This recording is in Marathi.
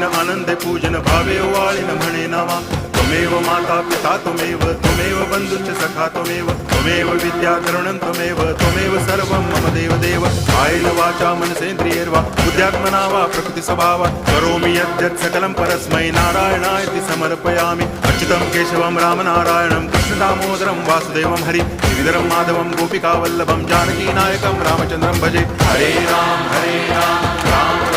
पूजन आनंदे पूजन भावे वाळिन म्हणे नामा त्वमेव माता पिता त्वमेव बंधुश्च सखा त्वमेव विद्या तरुणं त्वमेव सर्वं मम देव कायेन वाचा मनसेन्द्रियैर्वा बुद्ध्यात्मना वा प्रकृति स्वभावात् करोमि यद्यत् सकलं परस्मै नारायणायति समर्पयामि अच्युतं केशवं रामनारायणं कृष्णदामोदरं वासुदेवं हरि गिरिधरं माधवं गोपिकावल्लभं जानकीनायकं रामचन्द्रं भजे हरे राम राम